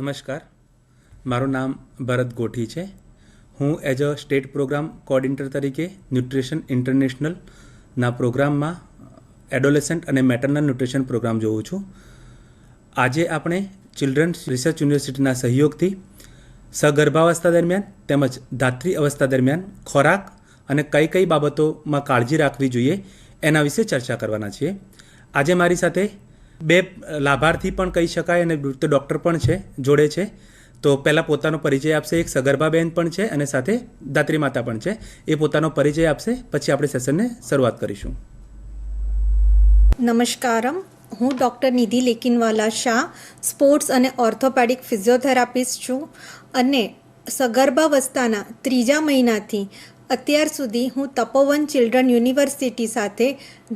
નમસ્કાર, મારું નામ ભરત ગોઠી છે. હું as a state program coordinator તરીકે ન્યુટ્રિશન ઇન્ટરનેશનલના પ્રોગ્રામમાં એડોલેસન્ટ અને મેટર્નલ ન્યુટ્રિશન પ્રોગ્રામ જોઉં છું. આજે આપણે ચિલ્ડ્રન્સ રિસર્ચ યુનિવર્સિટીના સહયોગથી સગર્ભાવસ્થા દરમિયાન તેમજ ધાત્રી અવસ્થા દરમિયાન ખોરાક અને કઈ કઈ બાબતોમાં કાળજી રાખવી જોઈએ એના વિશે ચર્ચા કરવાના છીએ. આજે મારી સાથે બે લાભાર્થી પણ કહી શકાય અને વૃત્ત ડૉક્ટર પણ છે જોડે છે. તો પહેલાં પોતાનો પરિચય આપશે. એક સગર્ભાબેન પણ છે અને સાથે દાત્રી માતા પણ છે. એ પોતાનો પરિચય આપશે, પછી આપણે સેશનને શરૂઆત કરીશું. નમસ્કારમ, હું ડૉક્ટર નિધિ લેકિનવાલા શાહ, સ્પોર્ટ્સ અને ઓર્થોપેડિક ફિઝિયોથેરાપિસ્ટ છું અને સગર્ભાવસ્થાના 3જા મહિનાથી અત્યાર સુધી હું તપોવન ચિલ્ડ્રન યુનિવર્સિટી સાથે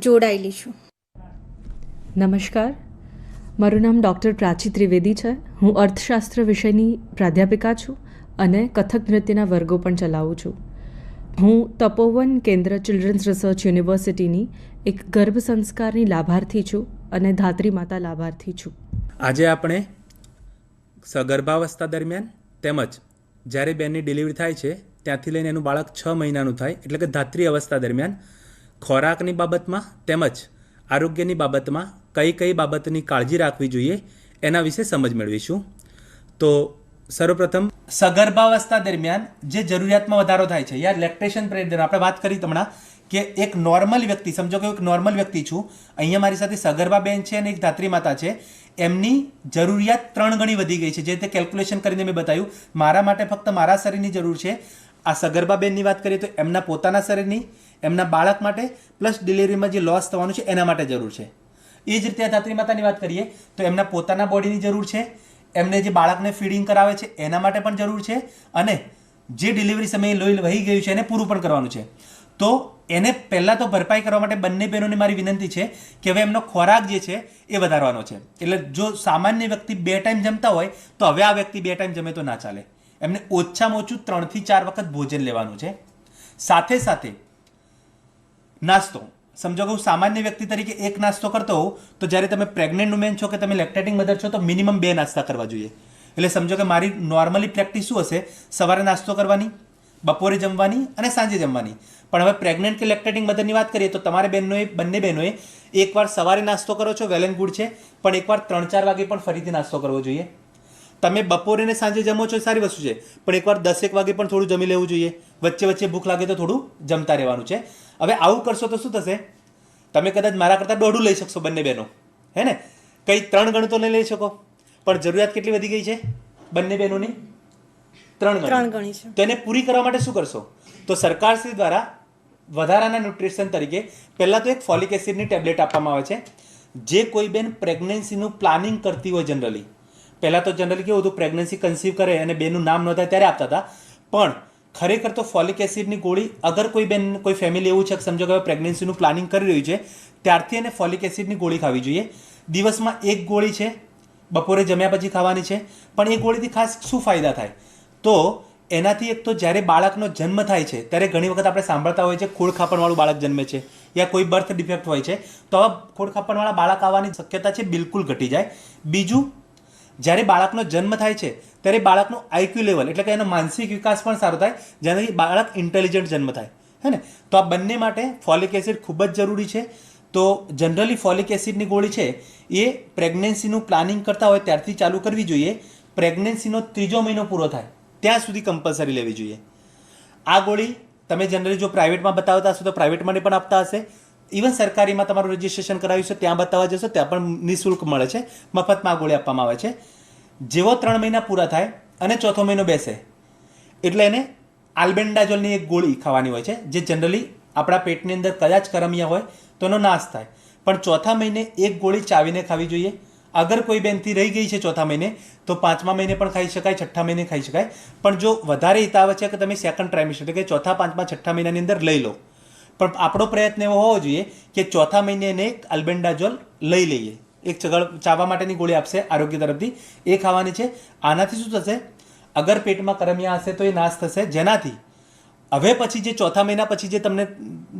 જોડાયેલી છું. નમસ્કાર, મારું નામ ડૉક્ટર પ્રાચી ત્રિવેદી છે. હું અર્થશાસ્ત્ર વિષયની પ્રાધ્યાપિકા છું અને કથક નૃત્યના વર્ગો પણ ચલાવું છું. હું તપોવન કેન્દ્ર ચિલ્ડ્રન્સ રિસર્ચ યુનિવર્સિટીની એક ગર્ભ સંસ્કારની લાભાર્થી છું અને ધાત્રી માતા લાભાર્થી છું. આજે આપણે સગર્ભાવસ્થા દરમિયાન તેમજ જ્યારે બેનની ડિલિવરી થાય છે ત્યાંથી લઈને એનું બાળક 6 મહિનાનું થાય એટલે કે ધાત્રી અવસ્થા દરમિયાન ખોરાકની બાબતમાં તેમજ આરોગ્યની બાબતમાં કઈ કઈ બાબતની કાળજી રાખવી જોઈએ એના વિશે સમજ મેળવીશું. તો સર્વપ્રથમ સગર્ભાવસ્થા દરમિયાન જે જરૂરિયાતમાં વધારો થાય છે યા લેક્ટેશન પીરિયડ આપણે વાત કરી હમણાં કે એક નોર્મલ વ્યક્તિ, સમજો કે એક નોર્મલ વ્યક્તિ છું, અહીંયા મારી સાથે સગર્ભા બેન છે અને એક ધાત્રી માતા છે, એમની જરૂરિયાત 3 ગણી વધી ગઈ છે. જે રીતે કેલ્ક્યુલેશન કરીને મેં બતાવ્યું, મારા માટે ફક્ત મારા શરીરની જરૂર છે. આ સગર્ભા બેનની વાત કરીએ તો એમના પોતાના શરીરની, એમના બાળક માટે પ્લસ ડિલિવરીમાં જે લોસ થવાનું છે એના માટે જરૂર છે. એ જ રીતે આ ધાત્રી માતાની વાત કરીએ તો એમના પોતાના બોડીની જરૂર છે, એમને જે બાળકને ફીડિંગ કરાવે છે એના માટે પણ જરૂર છે અને જે ડિલિવરી સમયે લોહી વહી ગયું છે એને પૂરું પણ કરવાનું છે. તો એને પહેલાં તો ભરપાઈ કરવા માટે બંને બહેનોને મારી વિનંતી છે કે હવે એમનો ખોરાક જે છે એ વધારવાનો છે. એટલે જો સામાન્ય વ્યક્તિ 2 ટાઈમ જમતા હોય તો હવે આ વ્યક્તિ 2 ટાઈમ જમે તો ના ચાલે. એમને ઓછામાં ઓછું 3 થી 4 વખત ભોજન લેવાનું છે. સાથે સાથે નાસ્તો, સમજો કે હું સામાન્ય વ્યક્તિ તરીકે એક નાસ્તો કરતો હોઉં તો જ્યારે તમે પ્રેગ્નન્ટ વુમેન છો કે તમે લેક્ટેટિંગ મધર છો તો મિનિમમ 2 નાસ્તા કરવા જોઈએ. એટલે સમજો કે મારી નોર્મલી પ્રેક્ટિસ શું હશે, સવારે નાસ્તો કરવાની, બપોરે જમવાની અને સાંજે જમવાની. પણ હવે પ્રેગ્નન્ટ કે લેક્ટેટિંગ મધરની વાત કરીએ તો તમારે બંને બહેનોએ એકવાર સવારે નાસ્તો કરો છો, વેલ એન્ડ ગુડ છે, પણ એકવાર 3-4 વાગે પણ ફરીથી નાસ્તો કરવો જોઈએ. તમે બપોરે ને સાંજે જમો છો સારી વસ્તુ છે, પણ એકવાર 10-1 વાગે પણ થોડું જમી લેવું જોઈએ. વચ્ચે વચ્ચે ભૂખ લાગે તો થોડું જમતા રહેવાનું છે. હવે આવું કરશો તો શું થશે, તમે કદાચ મારા કરતાં દોઢું લઈ શકશો બંને બહેનો, હે ને, કંઈ 3 ગણું તો નહીં લઈ શકો, પણ જરૂરિયાત કેટલી વધી ગઈ છે બંને બહેનોની? 3 ગણી છે. તો એને પૂરી કરવા માટે શું કરશો? તો સરકારશ્રી દ્વારા વધારાના ન્યુટ્રિશન તરીકે પહેલાં તો એક ફોલિક એસિડની ટેબ્લેટ આપવામાં આવે છે. જે કોઈ બેન પ્રેગ્નન્સીનું પ્લાનિંગ કરતી હોય, પહેલાં તો જનરલી કેવું હતું, પ્રેગ્નન્સી કન્સીવ કરે અને બેનનું નામ ન થાય ત્યારે આપતા હતા, પણ ખરેખર તો ફોલિક એસિડની ગોળી અગર કોઈ બેન, કોઈ ફેમિલી એવું છે કે સમજો કે પ્રેગ્નન્સીનું પ્લાનિંગ કરી રહ્યું છે ત્યારથી એને ફોલિક એસિડની ગોળી ખાવી જોઈએ. દિવસમાં 1 ગોળી છે, બપોરે જમ્યા પછી ખાવાની છે. પણ એ ગોળીથી ખાસ શું ફાયદા થાય, તો એનાથી એક તો જ્યારે બાળકનો જન્મ થાય છે ત્યારે ઘણી વખત આપણે સાંભળતા હોય છે ખોડખાપણવાળું બાળક જન્મે છે યા કોઈ બર્થ ડિફેક્ટ હોય છે, તો આવા ખોડખાપણવાળા બાળક આવવાની શક્યતા છે બિલકુલ ઘટી જાય. બીજું, જ્યારે બાળકનો જન્મ થાય છે ત્યારે બાળકનું આઈક્યુ લેવલ એટલે કે એનો માનસિક વિકાસ પણ સારો થાય, જેનાથી બાળક ઇન્ટેલિજન્ટ જન્મ થાય, હે ને. તો આ બંને માટે ફોલિક એસિડ ખૂબ જ જરૂરી છે. તો જનરલી ફોલિક એસિડની ગોળી છે એ પ્રેગ્નન્સીનું પ્લાનિંગ કરતા હોય ત્યારથી ચાલુ કરવી જોઈએ. પ્રેગ્નન્સીનો 3જો મહિનો પૂરો થાય ત્યાં સુધી કમ્પલસરી લેવી જોઈએ. આ ગોળી તમે જનરલી જો પ્રાઇવેટમાં બતાવતા હશો તો પ્રાઇવેટમાં પણ આપતા હશે. ઇવન સરકારીમાં તમારું રજિસ્ટ્રેશન કરાવ્યું છે ત્યાં બતાવવા જશો ત્યાં પણ નિઃશુલ્ક મળે છે, મફતમાં આ ગોળી આપવામાં આવે છે. જેવો 3 મહિના પૂરા થાય અને 4થો મહિનો બેસે એટલે એને આલ્બેન્ડાઝોલની એક ગોળી ખાવાની હોય છે, જે જનરલી આપણા પેટની અંદર કદાચ કરમિયા હોય તો એનો નાશ થાય. પણ 4થા મહિને એક ગોળી ચાવીને ખાવી જોઈએ. અગર કોઈ બેનથી રહી ગઈ છે 4થા મહિને તો 5મા મહિને પણ ખાઈ શકાય, 6ઠ્ઠા મહિને ખાઈ શકાય. પણ જો વધારે હિતાવ છે કે તમે સેકન્ડ ટ્રાઇમેસ્ટર એટલે કે 4થા, 5મા, 6ઠ્ઠા મહિનાની અંદર લઈ લો. પણ આપણો પ્રયત્ન એવો હોવો જોઈએ કે 4થા મહિને એને એક આલ્બેન્ડાઝોલ લઈ લઈએ. એક ચાવવા માટેની ગોળી આપશે આરોગ્ય તરફથી, એ ખાવાની છે. આનાથી શું થશે, અગર પેટમાં કરમિયા હશે તો એ નાશ થશે, જેનાથી હવે પછી જે 4થા મહિના પછી જે તમને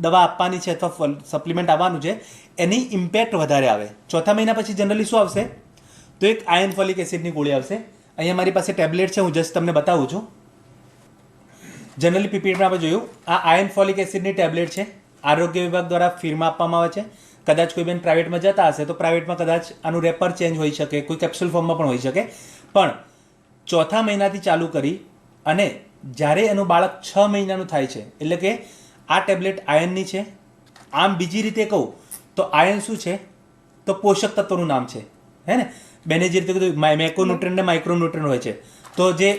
દવા આપવાની છે અથવા સપ્લિમેન્ટ આવવાનું છે એની ઇમ્પેક્ટ વધારે આવે. 4થા મહિના પછી જનરલી શું આવશે, તો એક આયર્ન ફોલિક એસિડની ગોળી આવશે અહીંયા મારી પાસે ટેબ્લેટ છે, હું જસ્ટ તમને બતાવું છું. જનરલી પીપીટીમાં આપણે જોયું આ આયર્ન ફોલિક એસિડની ટેબ્લેટ છે. આરોગ્ય વિભાગ દ્વારા ફ્રીમાં આપવામાં આવે છે. કદાચ કોઈ બેન પ્રાઇવેટમાં જતા હશે તો પ્રાઇવેટમાં કદાચ આનું રેપર ચેન્જ હોઈ શકે, કોઈ કેપ્સ્યુલ ફોર્મમાં પણ હોઈ શકે. પણ ચોથા મહિનાથી ચાલુ કરી અને જ્યારે એનું બાળક 6 મહિનાનું થાય છે, એટલે કે આ ટેબ્લેટ આયર્નની છે. આમ બીજી રીતે કહું તો આયર્ન શું છે તો પોષક તત્વોનું નામ છે, હે ને. બેને જે રીતે કીધું મેક્રોન્યુટ્રન્ટ ને માઇક્રોન્યુટ્રન્ટ હોય છે, તો જે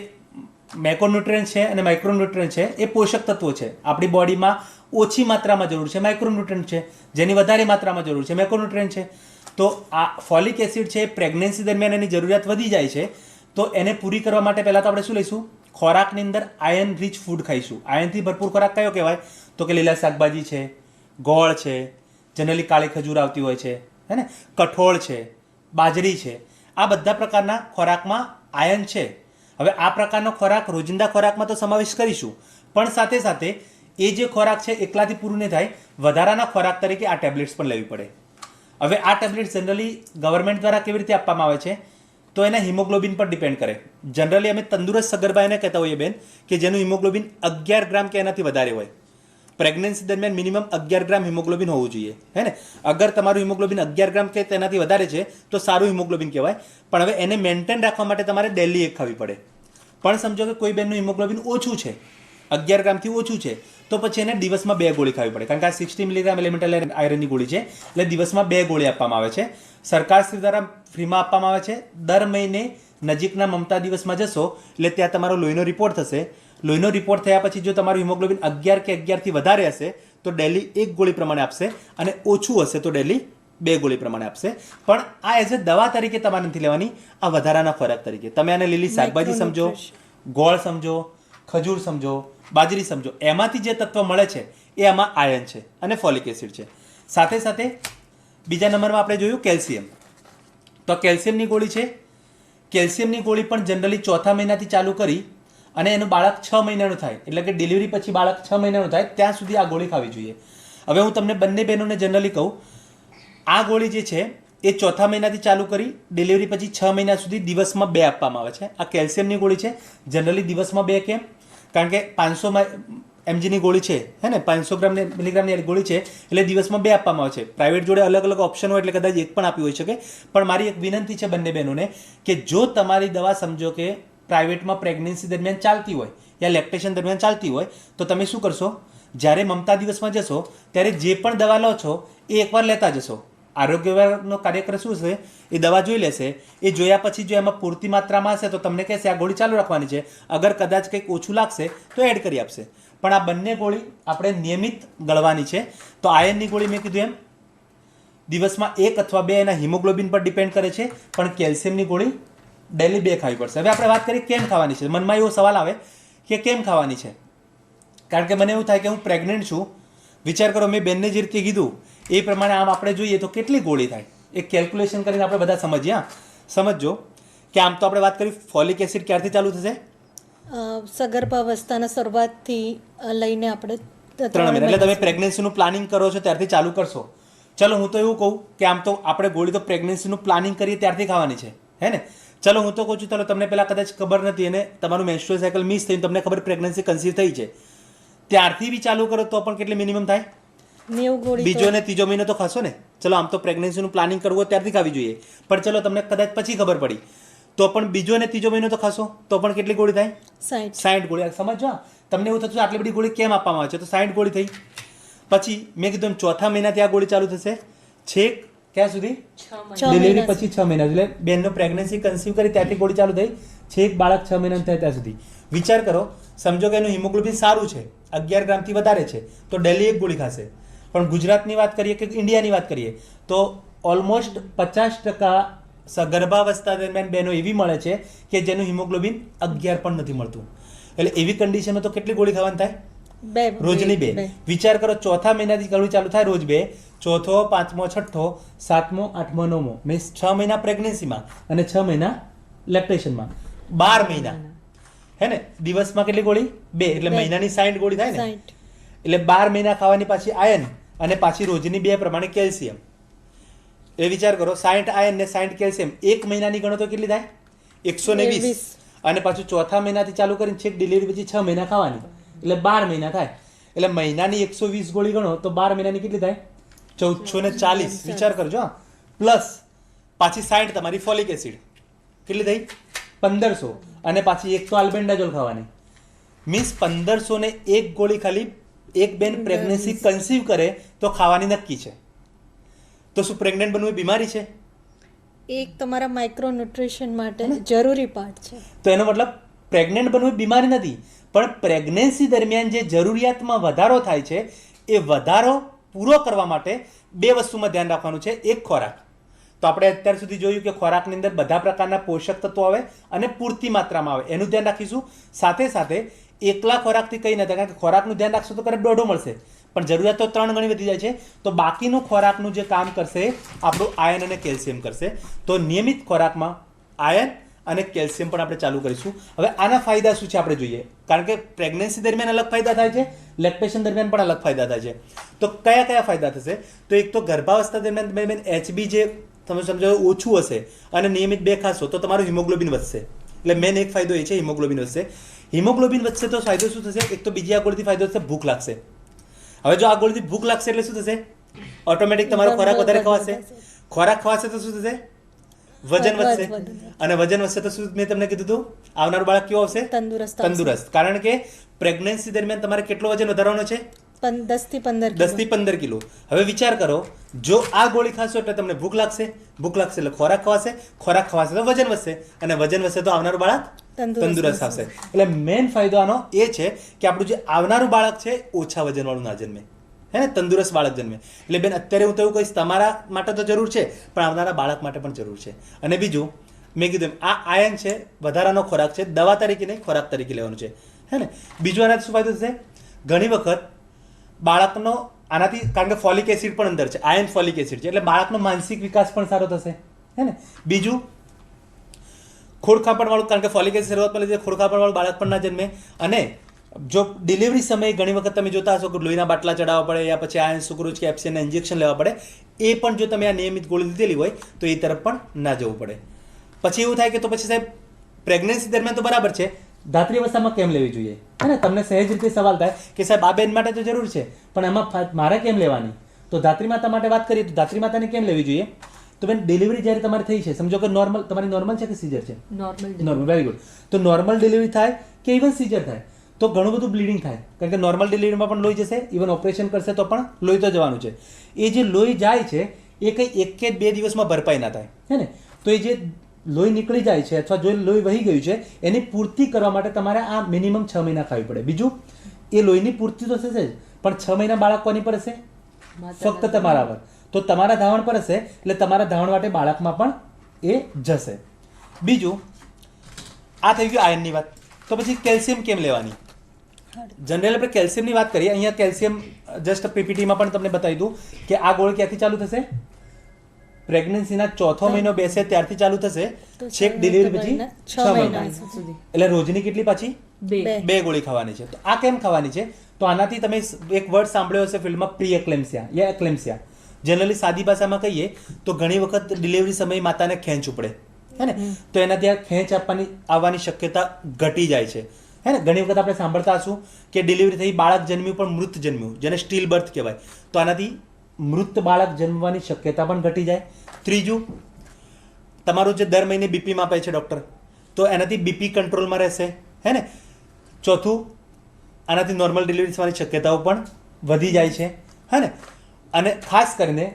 મેક્રોન્યુટ્રન્ટ છે અને માઇક્રોન્યુટ્રન્ટ છે એ પોષક તત્વો છે. આપણી બોડીમાં ઓછી માત્રામાં જરૂર છે માઇક્રોન્યુટ્રન્ટ છે, જેની વધારે માત્રામાં જરૂર છે મેક્રોન્યુટ્રન્ટ છે. તો આ ફોલિક એસિડ છે પ્રેગ્નન્સી દરમિયાન એની જરૂરિયાત વધી જાય છે. તો એને પૂરી કરવા માટે પહેલાં તો આપણે શું લઈશું, ખોરાકની અંદર આયર્ન રીચ ફૂડ ખાઈશું. આયર્નથી ભરપૂર ખોરાક કયો કહેવાય તો કે લીલા શાકભાજી છે, ગોળ છે, જનરલી કાળી ખજૂર આવતી હોય છે, હે ને, કઠોળ છે, બાજરી છે. આ બધા પ્રકારના ખોરાકમાં આયર્ન છે. હવે આ પ્રકારનો ખોરાક રોજિંદા ખોરાકમાં તો સમાવેશ કરીશું, પણ સાથે સાથે એ જે ખોરાક છે એકલાથી પૂરું નહીં થાય, વધારાના ખોરાક તરીકે આ ટેબ્લેટ્સ પણ લેવી પડે. હવે આ ટેબ્લેટ્સ જનરલી ગવર્મેન્ટ દ્વારા કેવી રીતે આપવામાં આવે છે તો એના હિમોગ્લોબિન પર ડિપેન્ડ કરે. જનરલી અમે તંદુરસ્ત સગર્ભા એને કહેતા હોઈએ બેન કે જેનું હિમોગ્લોબિન 11 ગ્રામ કે એનાથી વધારે હોય. પ્રેગ્નન્સી દરમિયાન મિનિમમ 11 ગ્રામ હિમોગ્લોબિન હોવું જોઈએ, હે ને. અગર તમારું હિમોગ્લોબિન 11 ગ્રામ કે તેનાથી વધારે છે તો સારું હિમોગ્લોબિન કહેવાય. પણ હવે એને મેન્ટેન રાખવા માટે તમારે ડેલી એક ખાવી પડે. પણ સમજો કે કોઈ બેનનું હિમોગ્લોબિન ઓછું છે, 11 ગ્રામથી ઓછું છે, તો પછી એને દિવસમાં 2 ગોળી ખાવી પડે. કારણ કે આ 60 મિલીગ્રામ એલિમેન્ટલ આયરનની ગોળી છે, એટલે દિવસમાં 2 ગોળી આપવામાં આવે છે. સરકારશ્રી દ્વારા ફ્રીમાં આપવામાં આવે છે. દર મહિને નજીકના મમતા દિવસમાં જશો એટલે ત્યાં તમારો લોહીનો રિપોર્ટ થશે. લોહીનો રિપોર્ટ થયા પછી જો તમારું હિમોગ્લોબિન 11 કે 11થી વધારે હશે તો ડેલી 1 ગોળી પ્રમાણે આપશે, અને ઓછું હશે તો ડેલી 2 ગોળી પ્રમાણે આપશે. પણ આ એઝ એ દવા તરીકે તમારે નથી લેવાની, આ વધારાના ખોરાક તરીકે. તમે આને લીલી શાકભાજી સમજો, ગોળ સમજો, ખજૂર સમજો, બાજરી સમજો, એમાંથી જે તત્વ મળે છે એ આમાં આયર્ન છે અને ફોલિક એસિડ છે. સાથે સાથે બીજા નંબરમાં આપણે જોયું કેલ્શિયમ. તો કેલ્શિયમની ગોળી છે. કેલ્શિયમની ગોળી પણ જનરલી ચોથા મહિનાથી ચાલુ કરી અને એનું બાળક 6 મહિનાનું થાય, એટલે કે ડિલિવરી પછી બાળક 6 મહિનાનું થાય ત્યાં સુધી આ ગોળી ખાવી જોઈએ. હવે હું તમને બંને બહેનોને જનરલી કહું, આ ગોળી જે છે એ ચોથા મહિનાથી ચાલુ કરી ડિલિવરી પછી 6 મહિના સુધી દિવસમાં 2 આપવામાં આવે છે. આ કેલ્શિયમની ગોળી છે. જનરલી દિવસમાં 2 કેમ? કારણ કે 500 mgની ગોળી છે, હે ને, 500 મિલીગ્રામની ગોળી છે, એટલે દિવસમાં 2 આપવામાં આવે છે. પ્રાઇવેટ જોડે અલગ અલગ ઓપ્શન હોય એટલે કદાચ એક પણ આપી હોઈ શકે. પણ મારી એક વિનંતી છે બંને બહેનોને કે જો તમારી દવા સમજો કે પ્રાઇવેટમાં પ્રેગ્નન્સી દરમિયાન ચાલતી હોય યા લેક્ટેશન દરમિયાન ચાલતી હોય તો તમે શું કરશો, જ્યારે મમતા દિવસમાં જશો ત્યારે જે પણ દવા લો છો એ એકવાર લેતા જશો. આરોગ્ય વિભાગનો કાર્યકર શું છે એ દવા જોઈ લેશે. એ જોયા પછી જો એમાં પૂરતી માત્રામાં હશે તો તમને કહેશે આ ગોળી ચાલુ રાખવાની છે. અગર કદાચ કંઈક ઓછું લાગશે તો એડ કરી આપશે. પણ આ બંને ગોળી આપણે નિયમિત ગળવાની છે. તો આયર્નની ગોળી મેં કીધું એમ દિવસમાં 1 અથવા 2 એના હિમોગ્લોબિન પર ડિપેન્ડ કરે છે. પણ કેલ્શિયમની ગોળી ડેલી 2 ખાવી પડશે. હવે આપણે વાત કરીએ કેમ ખાવાની છે. મનમાં એવો સવાલ આવે કે કેમ ખાવાની છે, કારણ કે મને એવું થાય કે હું પ્રેગ્નન્ટ છું. વિચાર કરો, મેં બેનને જે રીતે કીધું એ પ્રમાણે આમ આપણે જોઈએ તો કેટલી ગોળી થાય એ કેલ્ક્યુલેશન કરીને આપણે બધા સમજીએ. સમજો કે આમ તો આપણે વાત કરી ફોલિક એસિડ ક્યારથી ચાલુ થશે, સગર્ભાવસ્થાના શરૂઆતથી લઈને આપણે 3 મહિના. એટલે તમે પ્રેગ્નન્સીનું પ્લાનિંગ કરો છો ત્યારથી ચાલુ કરશો. ચલો હું તો એવું કહું કે આમ તો આપણે ગોળી તો પ્રેગ્નન્સીનું પ્લાનિંગ કરીએ ત્યારથી ખાવાની છે, હે ને. ચલો હું તો કહું છું, ચલો તમને પહેલાં કદાચ ખબર નથી અને તમારું મેન્સ્ટ્રુઅલ સાયકલ મિસ થઈને તમને ખબર પ્રેગ્નન્સી કન્સીવ થઈ છે, ત્યારથી બી ચાલુ કરો તો પણ કેટલી મિનિમમ થાય? 90 ગોળી. બીજો અને ત્રીજો મહિનો તો ખાશો ને. ચલો આમ તો પ્રેગ્નન્સીનું પ્લાનિંગ કરવું હોય ત્યારથી ખાવી જોઈએ, પણ ચલો તમને કદાચ પછી ખબર પડી તો પણ બીજો અને ત્રીજો મહિનો તો ખાશો તો પણ કેટલી ગોળી થાય? 60 ગોળી. સમજો, તમને એવું થતું આટલી બધી ગોળી કેમ આપવામાં આવે છે, તો 60 ગોળી થઈ. પછી મેં કીધું એમ ચોથા મહિનાથી આ ગોળી ચાલુ થશે છેક ક્યાં સુધી? ડિલિવરી પછી 6 મહિના. એટલે બેનનો પ્રેગ્નન્સી કન્સીવ કરી ત્યારથી ગોળી ચાલુ થઈ છેક બાળક 6 મહિનાનું થાય ત્યાં સુધી. વિચાર કરો, સમજો કે એનું હિમોગ્લોબિન સારું છે, 11 ગ્રામથી વધારે છે, તો ડેલી 1 ગોળી ખાશે. પણ ગુજરાતની વાત કરીએ કે ઇન્ડિયાની વાત કરીએ તો ઓલમોસ્ટ 50% સગર્ભાવસ્થા દરમિયાન બહેનો એવી મળે છે કે જેનું હિમોગ્લોબિન 11 પણ નથી મળતું. એટલે એવી કન્ડિશનમાં તો કેટલી ગોળી ખાવાની થાય? 2 રોજની 2. વિચાર કરો, ચોથા મહિનાથી ગોળી ચાલુ થાય રોજ 2, ચોથો, પાંચમો, છઠ્ઠો, સાતમો, આઠમો, 9મો, મીન્સ 6 મહિના પ્રેગ્નન્સીમાં અને 6 મહિના લેક્ટેશનમાં, 12 મહિના, હે ને. દિવસમાં કેટલી ગોળી? 2. એટલે મહિનાની 60 ગોળી થાય ને. એટલે 12 મહિના ખાવાની પાછી આયર્ન અને પાછી રોજની 2 પ્રમાણે કેલ્શિયમ. એ વિચાર કરો, 60 આયર્ન ને 60 કેલ્શિયમ, 1 મહિનાની ગણો તો કેટલી થાય? 120 અને પાછું ચોથા મહિનાથી ચાલુ કરીને છેક ડિલિવરી પછી 6 મહિના ખાવાની, એટલે 12 મહિના થાય. એટલે મહિનાની 120 ગોળી ગણો તો 12 મહિનાની કેટલી થાય? 1440. વિચાર કરજો. પ્લસ પાછી 60 તમારી ફોલિક એસિડ, કેટલી થઈ? 1500. અને પાછી એક તો આલ્બેન્ડાઝોલ ખાવાની. મીન્સ 1500 ને એક ગોળી ખાલી એક બેન પ્રેગ્નન્સી કન્સીવ કરે તો ખાવાની નક્કી છે. તો શું પ્રેગ્નન્ટ બનવું એ બીમારી છે? એક તમારા માઇક્રોન્યુટ્રિશન માટે જરૂરી પાર્ટ છે. તો એનો મતલબ પ્રેગ્નન્ટ બનવું એ બીમારી નથી, પણ પ્રેગ્નન્સી દરમિયાન જે જરૂરિયાતમાં વધારો થાય છે એ વધારો પૂરો કરવા માટે બે વસ્તુમાં ધ્યાન રાખવાનું છે. એક ખોરાક. તો આપણે અત્યાર સુધી જોયું કે ખોરાકની અંદર બધા પ્રકારના પોષક તત્વો આવે અને પૂરતી માત્રામાં આવે, એનું ધ્યાન રાખીશું. સાથે સાથે એકલા ખોરાકથી કંઈ નથી, કારણ કે ખોરાકનું ધ્યાન રાખશો તો કદાચ દોઢો મળશે, પણ જરૂરિયાત તો 3 ગણી વધી જાય છે. તો બાકીનું ખોરાકનું જે કામ કરશે આપણું આયર્ન અને કેલ્શિયમ કરશે. તો નિયમિત ખોરાકમાં આયર્ન અને કેલ્શિયમ પણ આપણે ચાલુ કરીશું. હવે આના ફાયદા શું છે આપણે જોઈએ, કારણ કે પ્રેગ્નન્સી દરમિયાન અલગ ફાયદા થાય છે, લેક્ટેશન દરમિયાન પણ અલગ ફાયદા થાય છે. તો કયા કયા ફાયદા થશે? તો એક તો ગર્ભાવસ્થા દરમિયાન HB જે તમે સમજો ઓછું હશે અને નિયમિત 2 ખાશો તો તમારું હિમોગ્લોબિન વધશે. એટલે મેન એક ફાયદો એ છે હિમોગ્લોબિન વધશે. હિમોગ્લોબિન વધશે તો ફાયદો શું થશે? એક તો બીજી આ ગોળીથી ફાયદો થશે, ભૂખ લાગશે. હવે જો આ ગોળીથી ભૂખ લાગશે એટલે શું થશે? ઓટોમેટિક તમારો ખોરાક વધારે ખવાશે. ખોરાક ખવાશે તો શું થશે? વજન વધશે. અને વજન વધશે તો શું મેં તમને કીધું હતું? આવનારું બાળક કેવું આવશે? તંદુરસ્ત. કારણ કે પ્રેગ્નન્સી દરમિયાન તમારે કેટલો વજન વધારવાનો છે? 10 થી 15 કિલો. હવે વિચાર કરો, જો આ ગોળી ખાશો એટલે તમને ભૂખ લાગશે, ભૂખ લાગશે એટલે ખોરાક ખવાશે, ખોરાક ખવાશે તો વજન વધશે, અને વજન વધશે તો આવનારું બાળક તંદુરસ્ત આવશે. એટલે મેઇન ફાયદો આનો એ છે કે આપણું જે આવનારું બાળક છે ઓછા વજનવાળું ના જન્મે, હે ને, તંદુરસ્ત બાળક જન્મે. એટલે બેન અત્યારે હું તો એવું કહીશ, તમારા માટે તો જરૂર છે પણ આવનારા બાળક માટે પણ જરૂર છે. અને બીજું મેં કીધું આ આયર્ન છે, વધારાનો ખોરાક છે, દવા તરીકે નહીં ખોરાક તરીકે લેવાનું છે, હે ને. બીજું આનાથી શું ફાયદો થશે? ઘણી વખત બાળકનો આનાથી, કારણ કે ફોલિક એસિડ પણ અંદર છે, આયર્ન ફોલિક એસિડ છે, એટલે બાળકનો માનસિક વિકાસ પણ સારો થશે, હે ને. બીજું ખોડખાપણવાળું, કારણ કે ફોલિક એસિડ શરૂઆતમાં લીધે ખોડખાપણવાળું બાળક પણ ના જન્મે. અને જો ડિલિવરી સમયે ઘણી વખત તમે જોતા હશો કે લોહીના બાટલા ચડાવવા પડે યા પછી આયર્ન સુક્રોઝ કે એપ્સિનના ઇન્જેક્શન લેવા પડે, એ પણ જો તમે આ નિયમિત ગોળી લીધેલી હોય તો એ તરફ પણ ના જવું પડે. પછી એવું થાય કે તો પછી સાહેબ પ્રેગ્નન્સી દરમિયાન તો બરાબર છે, ધાત્રી અવસ્થામાં કેમ લેવી જોઈએ, હે ને. તમને સહેજ રીતે સવાલ થાય કે સાહેબ આ બેન માટે તો જરૂર છે પણ એમાં મારે કેમ લેવાની? તો ધાત્રી માતા માટે વાત કરીએ તો ધાત્રી માતાને કેમ લેવી જોઈએ? તો બેન ડિલિવરી જ્યારે તમારી થઈ છે, સમજો કે નોર્મલ, તમારી નોર્મલ છે કે સીઝર છે? નોર્મલ. Very good. તો નોર્મલ ડિલિવરી થાય કે ઇવન સીઝર થાય તો ઘણું બધું બ્લીડિંગ થાય, કારણ કે નોર્મલ ડિલિવરીમાં પણ લોહી જશે, ઇવન ઓપરેશન કરશે તો પણ લોહી તો જવાનું છે. એ જે લોહી જાય છે એ કંઈ 1 કે 2 દિવસમાં ભરપાઈ ના થાય, હે ને. તો એ જે લોહી નીકળી જાય છે અથવા જો લોહી વહી ગયું છે એની પૂર્તિ કરવા માટે તમારે આ મિનિમમ 6 મહિના ખાવી પડે. બીજું એ લોહીની પૂર્તિ તો થશે જ, પણ 6 મહિના બાળક કોની પર હશે? ફક્ત તમારા પર. તો તમારા ધાવણ પર હશે એટલે તમારા ધાવણ માટે બાળકમાં પણ એ જશે. બીજું આ થઈ ગયું આયર્નની વાત. તો પછી કેલ્શિયમ કેમ લેવાની? જનરલ આપણે કેલ્શિયમની વાત કરીએ. અહીંયા કેલ્શિયમ જસ્ટ પીપીટીમાં પણ તમને બતાવી દઉં કે આ ગોળી ક્યાંથી ચાલુ થશે? પ્રેગ્નન્સીના 4થો મહિનો બેસે ત્યારથી ચાલુ થશે, છેક ડિલિવરી પછી 6 મહિના સુધી. એટલે રોજની કેટલી પાછી? 2 ગોળી ખાવાની છે. તો આ કેમ ખાવાની છે? તો આનાથી તમે એક વર્ડ સાંભળ્યો હશે ફિલ્મમાં, પ્રી એક્લેમ્સિયા યા એક્લેમ્સિયા. જનરલી સાદી ભાષામાં કહીએ તો ઘણી વખત ડિલિવરી સમયે માતાને ખેંચ ઉપડે, હે ને. તો એનાથી આ ખેંચ આવવાની શક્યતા ઘટી જાય છે, હે ને. ઘણી વખત આપણે સાંભળતા હશું કે ડિલિવરી થઈ, બાળક જન્મ્યું પણ મૃત જન્મ્યું, જેને સ્ટીલ બર્થ કહેવાય. તો આનાથી મૃત બાળક જન્મવાની શક્યતા પણ ઘટી જાય. ત્રીજું, તમારું જે દર મહિને બીપી માપે છે ડૉક્ટર, તો એનાથી બીપી કંટ્રોલમાં રહેશે, હે ને. ચોથું, આનાથી નોર્મલ ડિલિવરી થવાની શક્યતાઓ પણ વધી જાય છે, હે ને. અને ખાસ કરીને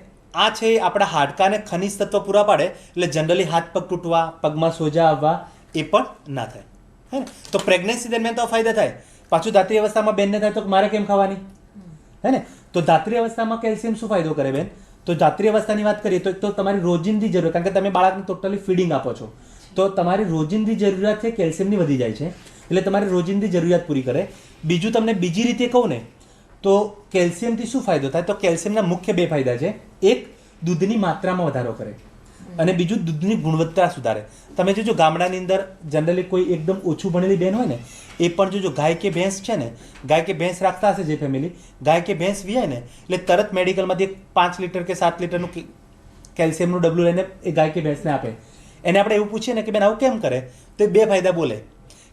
આ છે આપણા હાડકાને ખનિજ તત્વ પૂરા પાડે, એટલે જનરલી હાથ પગ તૂટવા, પગમાં સોજા આવવા એ પણ ના થાય, હે ને. તો પ્રેગ્નન્સી દરમિયાન તો ફાયદા થાય. પાછું ધાત્રી અવસ્થામાં બેનને થાય તો મારે કેમ ખાવાની, હે ને. તો ધાત્રી અવસ્થામાં કેલ્શિયમ શું ફાયદો કરે બેન? તો ધાત્રી અવસ્થાની વાત કરીએ તો એક તો તમારી રોજિંદી જરૂર, કારણ કે તમે બાળકને ટોટલી ફીડિંગ આપો છો, તો તમારી રોજિંદી જરૂરિયાત છે કેલ્શિયમની વધી જાય છે, એટલે તમારી રોજિંદી જરૂરિયાત પૂરી કરે. બીજું તમને બીજી રીતે કહું ને તો કેલ્શિયમથી શું ફાયદો થાય? તો કેલ્શિયમના મુખ્ય 2 ફાયદા છે. એક, દૂધની માત્રામાં વધારો કરે, અને બીજું દૂધની ગુણવત્તા સુધારે. તમે જોજો ગામડાની અંદર જનરલી કોઈ એકદમ ઓછું ભણેલી બેન હોય ને એ પણ જોજો ગાય કે ભેંસ છે ને, ગાય કે ભેંસ રાખતા હશે જે ફેમિલી, ગાય કે ભેંસ વિયાય ને એટલે તરત મેડિકલમાંથી 5 લીટર કે 7 લીટરનું કેલ્શિયમનું ડબલું લઈને એ ગાય કે ભેંસને આપે. એને આપણે એવું પૂછીએ ને કે બેન આવું કેમ કરે, તો એ બે ફાયદા બોલે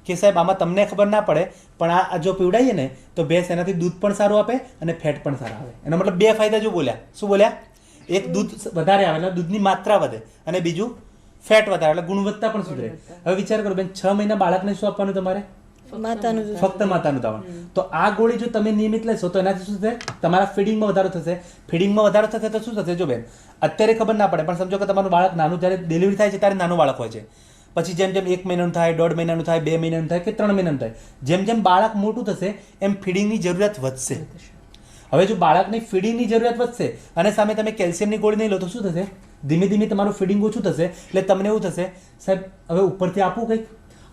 કે સાહેબ આમાં તમને ખબર ના પડે પણ આ જો પીવડાવીએ ને તો ભેંસ એનાથી દૂધ પણ સારું આપે અને ફેટ પણ સારા આવે. એનો મતલબ બે ફાયદા જો બોલ્યા. શું બોલ્યા? એક દૂધ વધારે આવે એટલે દૂધની માત્રા વધે અને બીજું ફેટ વધારે એટલે ગુણવત્તા પણ સુધરે. હવે વિચાર કરો બેન 6 મહિના બાળકને શું આપવાનું તમારે? માતાનું દૂધ. ફક્ત માતાનું ધાવણ. તો આ ગોળી જો તમે નિયમિત લેશો તો એનાથી શું થશે? તમારા ફીડિંગમાં વધારો થશે. ફીડિંગમાં વધારો થશે તો શું થશે? જો બેન અત્યારે ખબર ના પડે પણ સમજો કે તમારું બાળક નાનું જ્યારે ડિલિવરી થાય છે ત્યારે નાનું બાળક હોય છે, પછી જેમ જેમ 1 મહિનાનું થાય, 1.5 મહિનાનું થાય, 2 મહિનાનું થાય કે 3 મહિનાનું થાય, જેમ જેમ બાળક મોટું થશે એમ ફીડિંગની જરૂરિયાત વધશે. હવે જો બાળકની ફીડિંગની જરૂરિયાત વધશે અને સામે તમે કેલ્શિયમની ગોળી નહીં લો તો શું થશે? ધીમે ધીમે તમારું ફીડિંગ ઓછું થશે એટલે તમને એવું થશે સાહેબ હવે ઉપરથી આપવું કંઈક.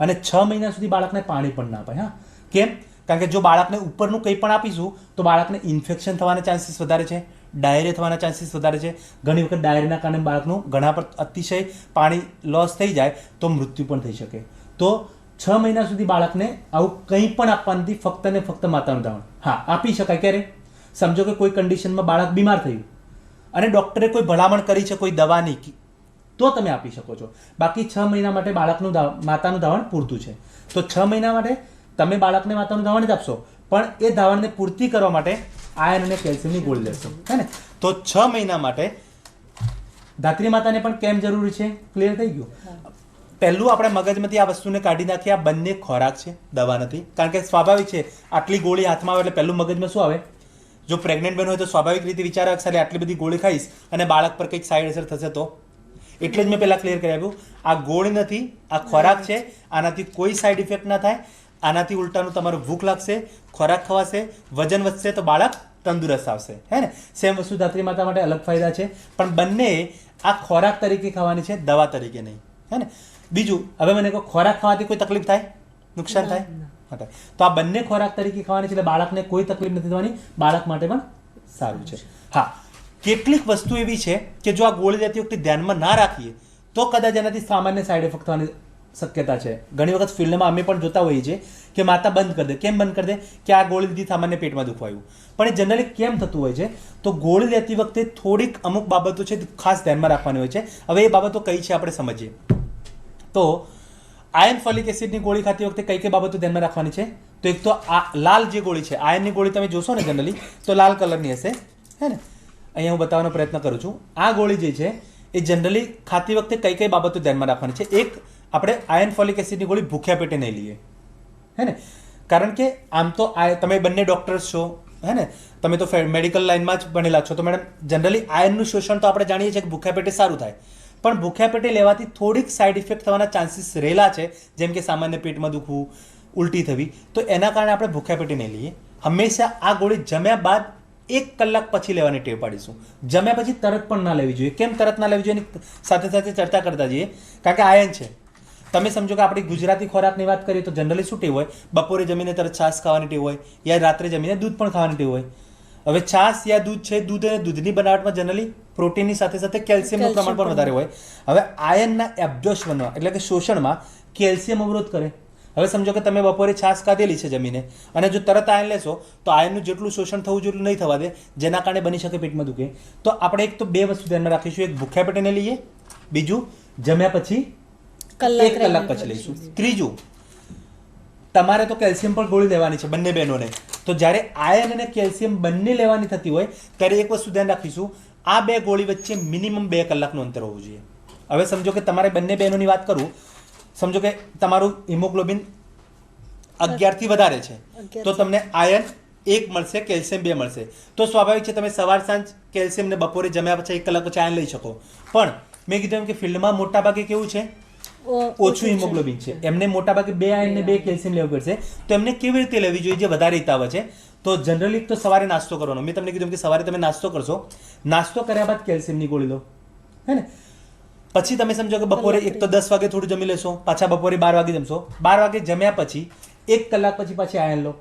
અને 6 મહિના સુધી બાળકને પાણી પણ ના અપાય. હા, કેમ? કારણ કે જો બાળકને ઉપરનું કંઈ પણ આપીશું તો બાળકને ઇન્ફેક્શન થવાના ચાન્સીસ વધારે છે, ડાયરિયા થવાના ચાન્સીસ વધારે છે. ઘણી વખત ડાયરિયાના કારણે બાળકનું ઘણા પર અતિશય પાણી લોસ થઈ જાય તો મૃત્યુ પણ થઈ શકે. તો 6 મહિના સુધી બાળકને આવું કંઈ પણ આપવાનું નથી, ફક્ત ને ફક્ત માતાનું ધાવણ. હા, આપી શકાય. ક્યારે? સમજો કે કોઈ કન્ડિશનમાં બાળક બીમાર થયું અને ડૉક્ટરે કોઈ ભલામણ કરી છે કોઈ દવાની, તો તમે આપી શકો છો. બાકી 6 મહિના માટે બાળકનું માતાનું ધાવણ પૂરતું છે. તો 6 મહિના માટે તમે બાળકને માતાનું ધાવણ જ આપશો પણ એ ધાવણને પૂર્તિ કરવા માટે આયર્ન અને કેલ્શિયમની ગોળી લેશો. હે ને? તો 6 મહિના માટે ધાત્રી માતાને પણ કેમ જરૂરી છે? ક્લિયર થઈ ગયું? પહેલું આપણે મગજમાંથી આ વસ્તુને કાઢી નાખીએ. આ બંને ખોરાક છે, દવા નથી. કારણ કે સ્વાભાવિક છે આટલી ગોળી હાથમાં આવે એટલે પહેલું મગજમાં શું આવે? જો પ્રેગ્નન્ટ બેન હોય તો સ્વાભાવિક રીતે વિચારે સારી આટલી બધી ગોળી ખાઈશ અને બાળક પર કંઈક સાઈડ અસર થશે તો. એટલે જ મેં પહેલાં ક્લિયર કરી આપ્યું, આ ગોળી નથી, આ ખોરાક છે. આનાથી કોઈ સાઈડ ઇફેક્ટ ના થાય. આનાથી ઉલટાનું તમારું ભૂખ લાગશે, ખોરાક ખવાશે, વજન વધશે તો બાળક તંદુરસ્ત આવશે. હે ને? સેમ વસ્તુ ધાત્રી માતા માટે અલગ ફાયદા છે પણ બંને આ ખોરાક તરીકે ખાવાની છે, દવા તરીકે નહીં. હે ને? બીજું, હવે મને કહો ખોરાક ખાવાથી કોઈ તકલીફ થાય, નુકસાન થાય? તો આ બંને ખોરાક તરીકે ખાવાની છે એટલે બાળકને કોઈ તકલીફ નથી થવાની, બાળક માટે પણ સારું છે. હા, કેટલીક વસ્તુ એવી છે કે જો આ ગોળી લેતી વખતે ધ્યાનમાં ના રાખીએ તો કદાચ એનાથી સામાન્ય સાઈડ ઇફેક્ટ થવાની શક્યતા છે. ઘણી વખત ફિલ્ડમાં અમે પણ જોતા હોઈએ છીએ કે માતા બંધ કરી દે. કેમ બંધ કરી દે? કે આ ગોળી લીધી સામાન્ય પેટમાં દુખવાયું. પણ એ જનરલી કેમ થતું હોય છે? તો ગોળી લેતી વખતે થોડીક અમુક બાબતો છે ખાસ ધ્યાનમાં રાખવાની હોય છે. હવે એ બાબતો કઈ છે આપણે સમજીએ. તો આયર્ન ફોલિક એસિડની ગોળી ખાતી વખતે કઈ કઈ બાબતો ધ્યાનમાં રાખવાની છે? તો એક તો આ લાલ જે ગોળી છે, આયર્નની ગોળી તમે જોશો ને જનરલી તો લાલ કલરની હશે. હે ને? અહીંયા હું બતાવવાનો પ્રયત્ન કરું છું. આ ગોળી જે છે એ જનરલી ખાતી વખતે કઈ કઈ બાબતો ધ્યાનમાં રાખવાની છે? એક, આપણે આયર્ન ફોલિક એસિડની ગોળી ભૂખ્યા પેટે નહીં લઈએ. હે ને? કારણ કે આમ તો તમે બંને ડૉક્ટર્સ છો, હે ને? તમે તો મેડિકલ લાઇનમાં જ ભણેલા છો તો મેડમ જનરલી આયર્નનું શોષણ તો આપણે જાણીએ છીએ કે ભૂખ્યા પેટે સારું થાય પણ ભૂખ્યા પેટે લેવાથી થોડીક સાઈડ ઇફેક્ટ થવાના ચાન્સીસ રહેલા છે, જેમ કે સામાન્ય પેટમાં દુખવું, ઉલટી થવી. તો એના કારણે આપણે ભૂખ્યા પેટે નહીં લઈએ. હંમેશા આ ગોળી જમ્યા બાદ 1 કલાક પછી લેવાની ટેવ પાડીશું. જમ્યા પછી તરત પણ ના લેવી જોઈએ. કેમ તરત ના લેવી જોઈએ એની સાથે સાથે ચર્ચા કરતા જઈએ. કારણ કે આયર્ન છે. તમે સમજો કે આપણી ગુજરાતી ખોરાકની વાત કરીએ તો જનરલી શું ટેવ હોય? બપોરે જમીને તરત છાશ ખાવાની ટેવ હોય યા રાત્રે જમીને દૂધ પણ ખાવાની ટેવ હોય. હવે છાશ યા દૂધ છે, દૂધ અને દૂધની બનાવટમાં જનરલી પ્રોટીનની સાથે સાથે કેલ્શિયમનું પ્રમાણ પણ વધારે હોય. હવે આયર્નના એબ્ઝોર્પ્શનમાં એટલે કે શોષણમાં કેલ્શિયમ અવરોધ કરે. હવે સમજો કે તમે બપોરે છાશ ખાધેલી છે જમીને અને જો તરત આયર્ન લેશો તો આયર્નનું જેટલું શોષણ થવું જેટલું નહીં થવા દે, જેના કારણે બની શકે પેટમાં દુખે. તો આપણે એક તો બે વસ્તુ ધ્યાનમાં રાખીશું. એક, ભૂખ્યા પેટે નહીં લઈએ. બીજું, જમ્યા પછી 1 કલાક પછી લઈશું. ત્રીજું, તમારે તો કેલ્શિયમ પણ ગોળી લેવાની છે બંને બહેનોને. તો જ્યારે આયર્ન અને કેલ્શિયમ બંને લેવાની થતી હોય ત્યારે એક વસ્તુ ધ્યાન રાખીશું, આ બે ગોળી વચ્ચે મિનિમમ 2 કલાકનું અંતર હોવું જોઈએ. હવે સમજો કે તમારે બંને બહેનોની વાત કરું, સમજો કે તમારું હિમોગ્લોબિન 11 થી વધારે છે તો તમને આયર્ન 1 મળશે, કેલ્શિયમ 2 મળશે. તો સ્વાભાવિક છે તમે સવાર સાંજ કેલ્શિયમ ને બપોરે જમ્યા પછી 1 કલાક પછી આયર્ન લઈ શકો. પણ મેં કીધું એમ કે ફિલ્ડમાં મોટાભાગે કેવું છે, ઓછું હિમોગ્લોબિન છે, એમને મોટાભાગે 2 આયર્ન ને 2 કેલ્શિયમ લેવું પડશે. તો એમને કેવી રીતે લેવી જોઈએ જે વધારે હિતાવ છે? તો જનરલી તો સવારે નાસ્તો કરવાનો. મેં તમને કીધું કે સવારે તમે નાસ્તો કરશો, નાસ્તો કર્યા બાદ કેલ્શિયમની ગોળી લો. હે ને? પછી તમે સમજો કે બપોરે એક તો 10 વાગે થોડું જમી લેશો, પાછા બપોરે 12 વાગે જમશો. 12 વાગે જમ્યા પછી 1 કલાક પછી પાછી આયર્ન લો.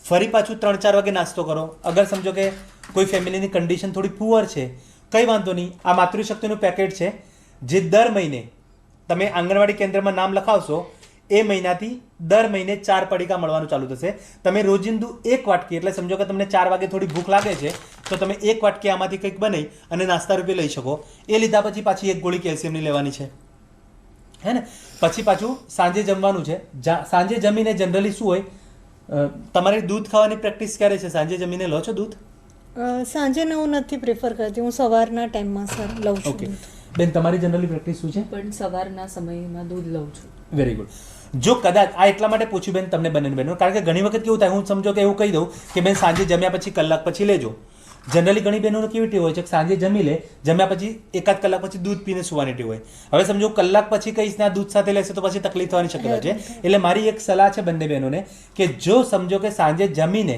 ફરી પાછું 3-4 વાગે નાસ્તો કરો. અગર સમજો કે કોઈ ફેમિલીની કન્ડિશન થોડી પુઅર છે, કંઈ વાંધો નહીં, આ માતૃશક્તિનું પેકેટ છે જે દર મહિને તમે આંગણવાડી કેન્દ્રમાં નામ લખાવશો એ મહિનાથી દર મહિને 4 પડીકા મળવાનું ચાલુ થશે. તમે રોજિંદુ 1 વાટકી, એટલે સમજો કે તમને 4 વાગે થોડી ભૂખ લાગે છે તો તમે 1 વાટકી આમાંથી કંઈક બનાવી અને નાસ્તા રૂપે લઈ શકો. એ લીધા પછી પાછી 1 ગોળી કેલ્શિયમની લેવાની છે. હે ને. પછી પાછું સાંજે જમવાનું છે. સાંજે જમીને જનરલી શું હોય, તમારી દૂધ ખાવાની પ્રેક્ટિસ ક્યારે છે? સાંજે જમીને લો છો દૂધ? સાંજે હું નથી પ્રિફર કરતી, હું સવારના ટાઈમમાં સર લઉં છું. ઓકે બેન, તમારી જનરલી પ્રેક્ટિસ શું છે? પણ સવારના સમયમાં દૂધ લઉં છું. Very good. જો કદાચ આ એટલા માટે પૂછ્યું બેન તમને બંને બહેનો, કારણ કે ઘણી વખત કેવું થાય, હું સમજો કે એવું કહી દઉં કે બેન સાંજે જમ્યા પછી કલાક પછી લેજો. જનરલી ઘણી બહેનોને કેવી ટેવ હોય છે કે સાંજે જમી લે, જમ્યા પછી એકાદ કલાક પછી દૂધ પીને સુવાની ટેવ હોય. હવે સમજો કલાક પછી કહીશ ને આ દૂધ સાથે લેશે તો પછી તકલીફ થવાની શક્યતા છે. એટલે મારી એક સલાહ છે બંને બહેનોને કે જો સમજો કે સાંજે જમીને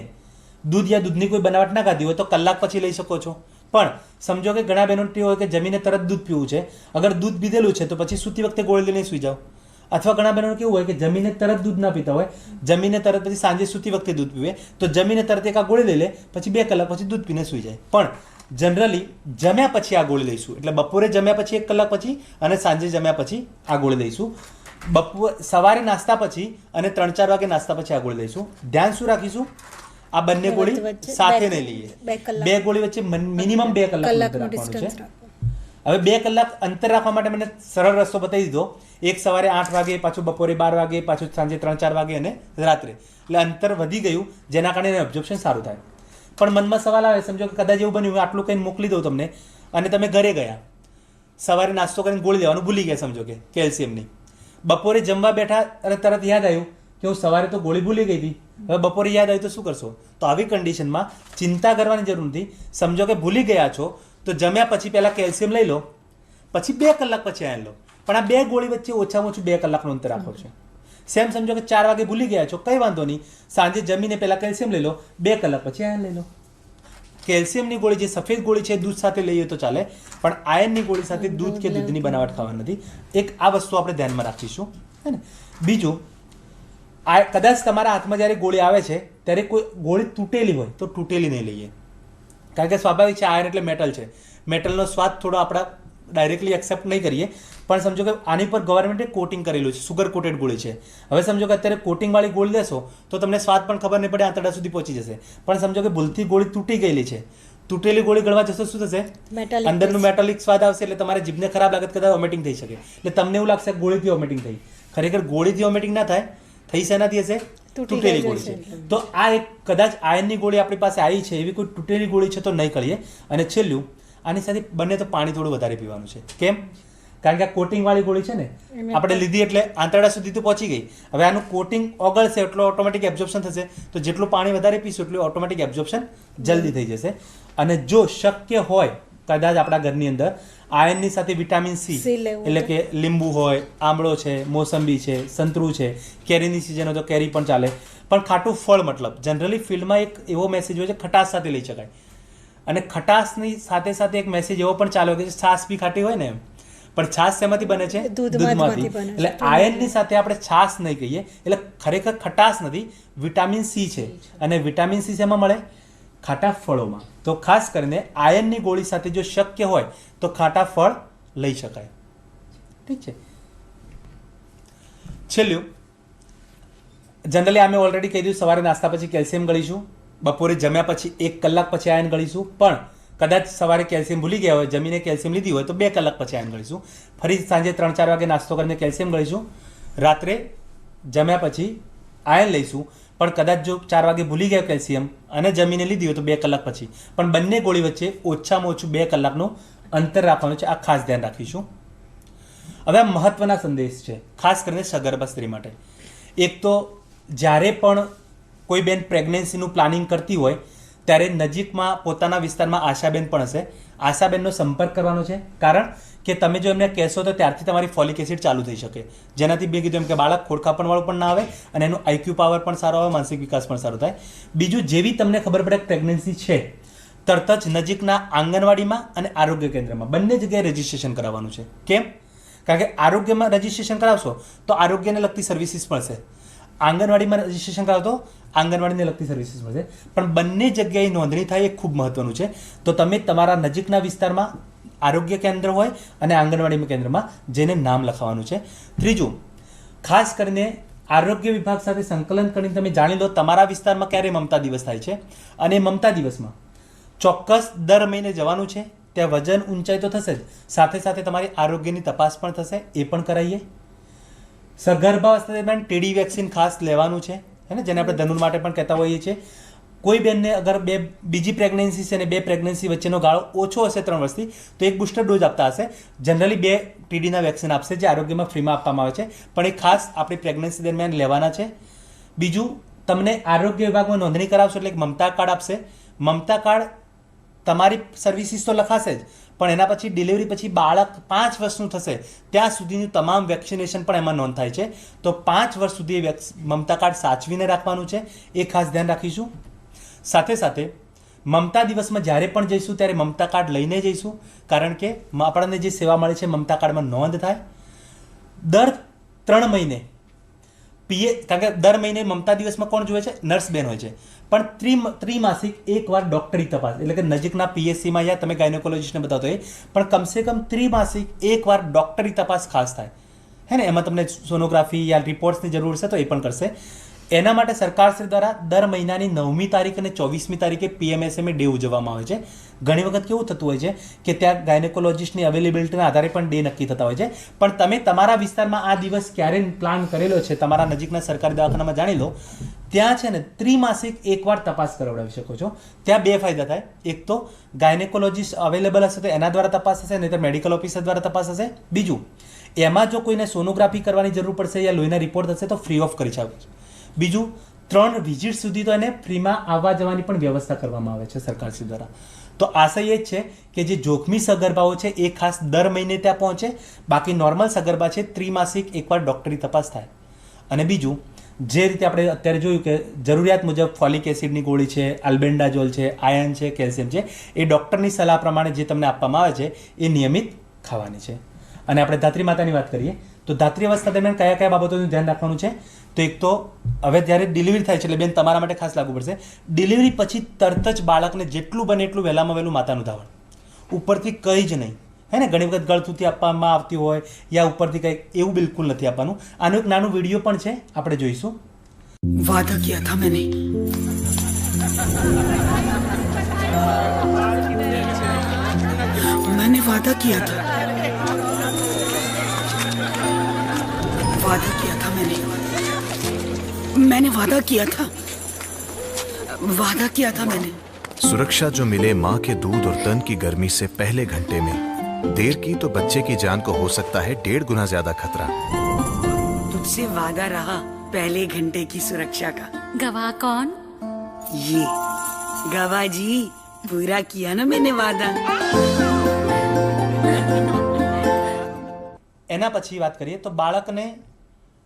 દૂધ યા દૂધની કોઈ બનાવટ ના ખાધી હોય તો કલાક પછી લઈ શકો છો. પણ સમજો કે ઘણા બહેનો ટેવ હોય કે જમીને તરત દૂધ પીવું છે, અગર દૂધ પીધેલું છે તો પછી સૂતી વખતે ગોળી લઈને સૂઈ જાઓ. અથવા ઘણા બહેનો કેવું હોય કે જમીને તરત દૂધ ના પીતા હોય, જમીને તરત પછી સાંજે સૂતી વખતે દૂધ પીવે, તો જમીને તરત એક આ ગોળી લઈ લે, પછી 2 કલાક પછી દૂધ પીને સૂઈ જાય. પણ જનરલી જમ્યા પછી આ ગોળી લઈશું, એટલે બપોરે જમ્યા પછી 1 કલાક પછી અને સાંજે જમ્યા પછી આ ગોળી લઈશું. સવારે નાસ્તા પછી અને 3-4 વાગે નાસ્તા પછી આ ગોળી લઈશું. ધ્યાન શું રાખીશું? આ બંને ગોળી સાથે નહીં લઈએ. 2 ગોળી વચ્ચે મિનિમમ 2 કલાક અંતર રાખવાનું છે. હવે 2 કલાક અંતર રાખવા માટે મને સરળ રસ્તો બતાવી દીધો. એક સવારે 8 વાગે, પાછું બપોરે 12 વાગે, પાછું સાંજે 3-4 વાગે અને રાત્રે. એટલે અંતર વધી ગયું, જેના કારણે એબ્ઝોર્પ્શન સારું થાય. પણ મનમાં સવાલ આવે, સમજો કે કદાચ એવું બન્યું આટલું કંઈ મોકલી દઉં તમને અને તમે ઘરે ગયા, સવારે નાસ્તો કરીને ગોળી લેવાનું ભૂલી ગયા, સમજો કે કેલ્શિયમની. બપોરે જમવા બેઠા અને તરત યાદ આવ્યું કે હું સવારે તો ગોળી ભૂલી ગઈ હતી, હવે બપોરે યાદ આવી તો શું કરશો? તો આવી કન્ડિશનમાં ચિંતા કરવાની જરૂર નથી. સમજો કે ભૂલી ગયા છો તો જમ્યા પછી પહેલાં કેલ્શિયમ લઈ લો, પછી 2 કલાક પછી આયન લો. પણ આ 2 ગોળી વચ્ચે ઓછામાં ઓછું 2 કલાકનું અંતર રાખો છો. સેમ સમજો કે 4 વાગે ભૂલી ગયા છો, કંઈ વાંધો નહીં, સાંજે જમીને પહેલાં કેલ્શિયમ લઈ લો, 2 કલાક પછી આયન લઈ લો. કેલ્શિયમની ગોળી, જે સફેદ ગોળી છે, દૂધ સાથે લઈએ તો ચાલે, પણ આયનની ગોળી સાથે દૂધ કે દૂધની બનાવટ ખાવાની નથી. એક આ વસ્તુ આપણે ધ્યાનમાં રાખીશું, હે ને. બીજું, કદાચ તમારા હાથમાં જ્યારે ગોળી આવે છે ત્યારે કોઈ ગોળી તૂટેલી હોય તો તૂટેલી નહીં લઈએ, કારણ કે સ્વાભાવિક છે, આયર્ન એટલે મેટલ છે, મેટલનો સ્વાદ થોડો આપણા ડાયરેક્ટલી એક્સેપ્ટ નહીં કરીએ. પણ સમજો કે આની પર ગવર્મેન્ટે કોટિંગ કરેલું છે, સુગર કોટેડ ગોળી છે. હવે સમજો કે અત્યારે કોટિંગવાળી ગોળી લેશો તો તમને સ્વાદ પણ ખબર નહીં પડે, આંતરડા સુધી પહોંચી જશે. પણ સમજો કે ભૂલથી ગોળી તૂટી ગયેલી છે, તૂટેલી ગોળી ગળવા જશો શું થશે? અંદરનું મેટાલિક સ્વાદ આવશે, એટલે તમારે જીભને ખરાબ લાગે, કદાચ વોમિટિંગ થઈ શકે. એટલે તમને એવું લાગશે કે ગોળીથી વોમિટિંગ થઈ. ખરેખર ગોળીથી વોમિટિંગ ના થાય, થઈ શેનાથી હશે? તૂટેલી ગોળી છે. તો આ એક કદાચ આયનની ગોળી આપણી પાસે આવી છે, એવી કોઈ તૂટેલી ગોળી છે તો નહીં કરીએ. અને છેલ્લું, આની સાથે બંને તો પાણી થોડું વધારે પીવાનું છે. કેમ? કારણ કે આ કોટિંગવાળી ગોળી છે ને, આપણે લીધી એટલે આંતરડા સુધી તો પહોંચી ગઈ. હવે આનું કોટિંગ ઓગળશે એટલો ઓટોમેટિક એબ્ઝોર્પ્શન થશે, તો જેટલું પાણી વધારે પીશું એટલું ઓટોમેટિક એબ્ઝોર્પ્શન જલ્દી થઈ જશે. અને જો શક્ય હોય કદાચ આપણા ઘરની અંદર આયનની સાથે વિટામિન સી, એટલે કે લીંબુ હોય, આમળો છે, મોસંબી છે, સંતરું છે, કેરીની સિઝન હોય તો કેરી પણ ચાલે. પણ ખાટું ફળ, મતલબ જનરલી ફિલ્ડમાં એક એવો મેસેજ હોય છે ખટાશ સાથે લઈ શકાય, અને ખટાશની સાથે સાથે એક મેસેજ એવો પણ ચાલે કે છાશ બી ખાટી હોય ને એમ. પણ છાશ શેમાંથી બને છે? દૂધમાંથી. એટલે આયનની સાથે આપણે છાશ નહીં કહીએ, એટલે ખરેખર ખટાશ નથી, વિટામિન સી છે. અને વિટામિન સી શેમાં મળે? ખાટા ફળોમાં. તો ખાસ કરીને આયનની ગોળી સાથે જો શક્ય હોય તો ખાટા ફળ લઈ શકાય. ઠીક છે. છેલ્લું, જનરલી અમે ઓલરેડી કહી દીધું, સવારે નાસ્તા પછી કેલ્શિયમ ગળીશું, બપોરે જમ્યા પછી 1 કલાક પછી આયન ગળીશું. પણ કદાચ સવારે કેલ્શિયમ ભૂલી ગયા હોય, જમીને કેલ્શિયમ લીધી હોય તો 2 કલાક પછી આયન ગળીશું. ફરી સાંજે 3-4 વાગે નાસ્તો કરીને કેલ્શિયમ ગળીશું, રાત્રે જમ્યા પછી આયન લઈશું. પણ કદાચ જો 4 વાગે ભૂલી ગયા કેલ્શિયમ અને જમીને લીધી હોય તો 2 કલાક પછી. પણ બંને ગોળી વચ્ચે ઓછામાં ઓછું 2 કલાકનું અંતર રાખવાનું છે. આ ખાસ ધ્યાન રાખીશું. હવે આ મહત્વના સંદેશ છે, ખાસ કરીને સગર્ભા સ્ત્રી માટે. એક તો જ્યારે પણ કોઈ બેન પ્રેગ્નન્સીનું પ્લાનિંગ કરતી હોય ત્યારે નજીકમાં પોતાના વિસ્તારમાં આશાબેન પણ હશે, આશાબેનનો સંપર્ક કરવાનો છે. કારણ કે તમે જો એમને કહેશો તો ત્યારથી તમારી ફોલિક એસિડ ચાલુ થઈ શકે, જેનાથી બે કીધું એમ કે બાળક ખોડખાપણવાળું પણ ના આવે અને એનું આઈક્યુ પાવર પણ સારો આવે, માનસિક વિકાસ પણ સારો થાય. બીજું, જેવી તમને ખબર પડે પ્રેગ્નન્સી છે, તરત જ નજીકના આંગણવાડીમાં અને આરોગ્ય કેન્દ્રમાં બંને જગ્યાએ રજીસ્ટ્રેશન કરાવવાનું છે. કેમ? કારણ કે આરોગ્યમાં રજીસ્ટ્રેશન કરાવશો તો આરોગ્યને લગતી સર્વિસીસ મળશે, આંગણવાડીમાં રજીસ્ટ્રેશન કરાવો તો આંગણવાડીને લગતી સર્વિસીસ મળશે. પણ બંને જગ્યાએ નોંધણી થાય એ ખૂબ મહત્વનું છે. તો તમે તમારા નજીકના વિસ્તારમાં આરોગ્ય કેન્દ્ર હોય અને આંગણવાડી કેન્દ્રમાં જેને નામ લખાવવાનું છે. ત્રીજું, ખાસ કરીને આરોગ્ય વિભાગ સાથે સંકલન કરીને તમે જાણી લો તમારા વિસ્તારમાં ક્યારે મમતા દિવસ થાય છે, અને મમતા દિવસમાં ચોક્કસ દર મહિને જવાનું છે. ત્યાં વજન ઊંચાઈ તો થશે જ, સાથે સાથે તમારી આરોગ્યની તપાસ પણ થશે, એ પણ કરાવીએ. સગર્ભાવસ્થા દરમિયાન ટીડી વેક્સિન ખાસ લેવાનું છે, હે ને, જેને આપણે ધનુર માટે પણ કહેતા હોઈએ છીએ. કોઈ બેનને અગર બીજી પ્રેગ્નન્સી છે અને 2 પ્રેગ્નન્સી વચ્ચેનો ગાળો ઓછો હશે 3 વર્ષથી, તો એક બુસ્ટર ડોઝ આપતા હશે. જનરલી 2 ટીડીના વેક્સિન આપશે જે આરોગ્યમાં ફ્રીમાં આપવામાં આવે છે, પણ એ ખાસ આપણી પ્રેગ્નન્સી દરમિયાન લેવાના છે. બીજું, તમને આરોગ્ય વિભાગમાં નોંધણી કરાવશો એટલે એક મમતા કાર્ડ આપશે. મમતા કાર્ડ તમારી સર્વિસીસ તો લખાશે જ, પણ એના પછી ડિલિવરી પછી બાળક 5 વર્ષનું થશે ત્યાં સુધીનું તમામ વેક્સિનેશન પણ એમાં નોંધ થાય છે. તો 5 વર્ષ સુધી એ મમતા કાર્ડ સાચવીને રાખવાનું છે, એ ખાસ ધ્યાન રાખીશું. સાથે સાથે મમતા દિવસમાં જ્યારે પણ જઈશું ત્યારે મમતા કાર્ડ લઈને જઈશું, કારણ કે આપણને જે સેવા મળે છે મમતા કાર્ડમાં નોંધ થાય. દર 3 મહિને કારણ કે દર મહિને મમતા દિવસમાં કોણ જોવે છે? નર્સ બેન હોય છે, પણ ત્રિમાસિક એકવાર ડૉક્ટરી તપાસ, એટલે કે નજીકના પીએચસીમાં યા તમે ગાયનેકોલોજીસ્ટને બતાવતો હોય, પણ કમસે કમ ત્રિમાસિક એકવાર ડૉક્ટરી તપાસ ખાસ થાય, હે ને. એમાં તમને સોનોગ્રાફી યા રિપોર્ટ્સની જરૂર છે તો એ પણ કરશે. એના માટે સરકારશ્રી દ્વારા દર મહિનાની 9મી તારીખ અને 24મી તારીખે PMSME ડે ઉજવવામાં આવે છે. ઘણી વખત કેવું થતું હોય છે કે ત્યાં ગાયનેકોલોજીસ્ટની અવેલેબિલિટીના આધારે પણ ડે નક્કી થતા હોય છે, પણ તમે તમારા વિસ્તારમાં આ દિવસ ક્યારે પ્લાન કરેલો છે તમારા નજીકના સરકારી દવાખાનામાં જાણી લો. ત્યાં છે ને ત્રિમાસિક એકવાર તપાસ કરાવડાવી શકો છો. ત્યાં 2 ફાયદા થાય. એક તો ગાયનેકોલોજીસ્ટ અવેલેબલ હશે તો એના દ્વારા તપાસ હશે, નહીં તો મેડિકલ ઓફિસર દ્વારા તપાસ હશે. બીજું, એમાં જો કોઈને સોનોગ્રાફી કરવાની જરૂર પડશે યા લોહીના રિપોર્ટ હશે તો ફ્રી ઓફ કરી શકે છે. બીજું, 3 વિઝિટ સુધી તો એને ફ્રીમાં આવવા જવાની પણ વ્યવસ્થા કરવામાં આવે છે સરકારશ્રી દ્વારા. તો આશય એ જ છે કે જે જોખમી સગર્ભાઓ છે એ ખાસ દર મહિને ત્યાં પહોંચે, બાકી નોર્મલ સગર્ભા છે ત્રિમાસિક એકવાર ડૉક્ટરી તપાસ થાય. અને બીજું, જે રીતે આપણે અત્યારે જોયું કે જરૂરિયાત મુજબ ફોલિક એસિડની ગોળી છે, આલ્બેન્ડાઝોલ છે, આયર્ન છે, કેલ્શિયમ છે, એ ડૉક્ટરની સલાહ પ્રમાણે જે તમને આપવામાં આવે છે એ નિયમિત ખાવાની છે. અને આપણે ધાત્રી માતાની વાત કરીએ તો ધાત્રી અવસ્થા દરમિયાન કયા કયા બાબતોનું ધ્યાન રાખવાનું છે? તો એક તો હવે જ્યારે ડિલિવરી થાય છે, એટલે બેન તમારા માટે ખાસ લાગુ પડશે, ડિલિવરી પછી તરત જ બાળકને જેટલું બને એટલું વહેલામાં વહેલું માતાનું ધાવણ, ઉપરથી કંઈ જ નહીં, હે ને. ઘણી વખત ગળથુથી આપવામાં આવતી હોય યા ઉપરથી કંઈક, એવું બિલકુલ નથી આપવાનું. આનો એક નાનો વિડીયો પણ છે, આપણે જોઈશું. वादा किया था मैंने वादा किया था मैंने वादा किया था मैंने सुरक्षा जो मिले माँ के दूध और तन की गर्मी से पहले घंटे में, देर की तो बच्चे की जान को हो सकता है 1.5 गुना ज्यादा खतरा. तुझसे वादा रहा पहले घंटे की सुरक्षा का. गवाह कौन? ये गवाह जी, पूरा किया ना मैंने वादा. એના પછી વાત કરીએ તો બાળકને